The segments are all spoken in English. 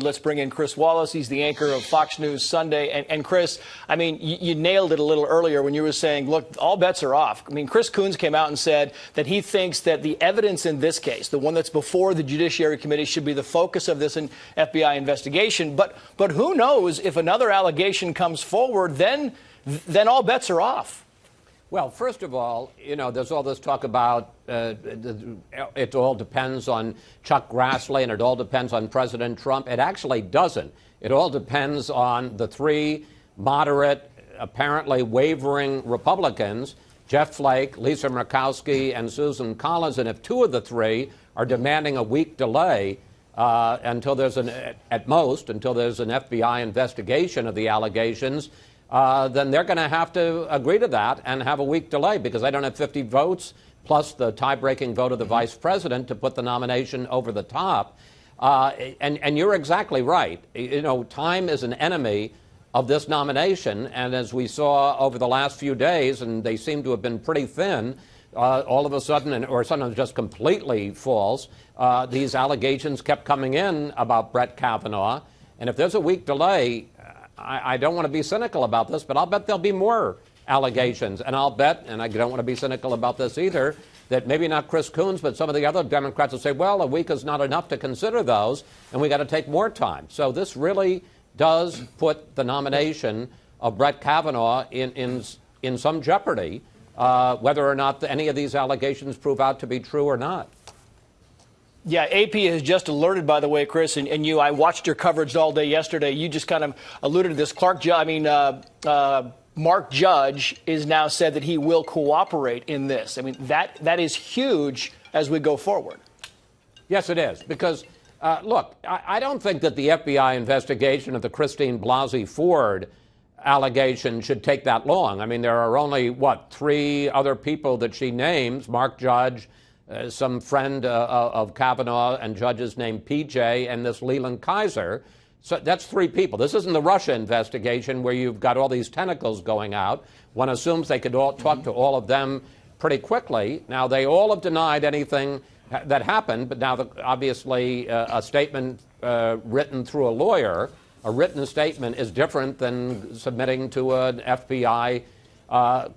Let's bring in Chris Wallace. He's the anchor of Fox News Sunday. And Chris, I mean, you nailed it a little earlier when you were saying, look, all bets are off. I mean, Chris Coons came out and said that he thinks that the evidence in this case, the one that's before the Judiciary Committee, should be the focus of this FBI investigation. But who knows, if another allegation comes forward, then all bets are off. Well, first of all, you know, there's all this talk about it all depends on Chuck Grassley and it all depends on President Trump. It actually doesn't. It all depends on the three moderate, apparently wavering Republicans, Jeff Flake, Lisa Murkowski, and Susan Collins. And if two of the three are demanding a week delay until there's until there's an FBI investigation of the allegations, then they're going to have to agree to that and have a week delay because they don't have 50 votes plus the tie-breaking vote of the vice president to put the nomination over the top. And you're exactly right. You know, time is an enemy of this nomination. And as we saw over the last few days, and they seem to have been pretty thin, all of a sudden, or sometimes just completely false, these allegations kept coming in about Brett Kavanaugh. And if there's a week delay, I don't want to be cynical about this, but I'll bet there'll be more allegations. And I'll bet, and I don't want to be cynical about this either, that maybe not Chris Coons, but some of the other Democrats will say, well, a week is not enough to consider those, and we got to take more time. So this really does put the nomination of Brett Kavanaugh in some jeopardy, whether or not any of these allegations prove out to be true or not. Yeah, AP has just alerted, by the way, Chris, and I watched your coverage all day yesterday. You just kind of alluded to this. Mark Judge is now said that he will cooperate in this. I mean, that is huge as we go forward. Yes, it is, because, look, I don't think that the FBI investigation of the Christine Blasey Ford allegation should take that long. I mean, there are only, three other people that she names, Mark Judge, some friend of Kavanaugh and Judge's named PJ, and this Leland Kaiser. So that's three people. This isn't the Russia investigation where you've got all these tentacles going out. One assumes they could all talk to all of them pretty quickly. Now, they all have denied anything that happened, but now obviously a statement written through a lawyer, a written statement is different than submitting to an FBI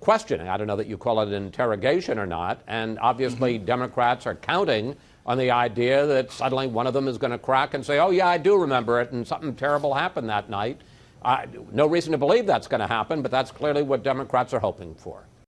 questioning. I don't know that you call it an interrogation or not. And obviously Democrats are counting on the idea that suddenly one of them is going to crack and say, oh, yeah, I do remember it, and something terrible happened that night. No reason to believe that's going to happen, but that's clearly what Democrats are hoping for.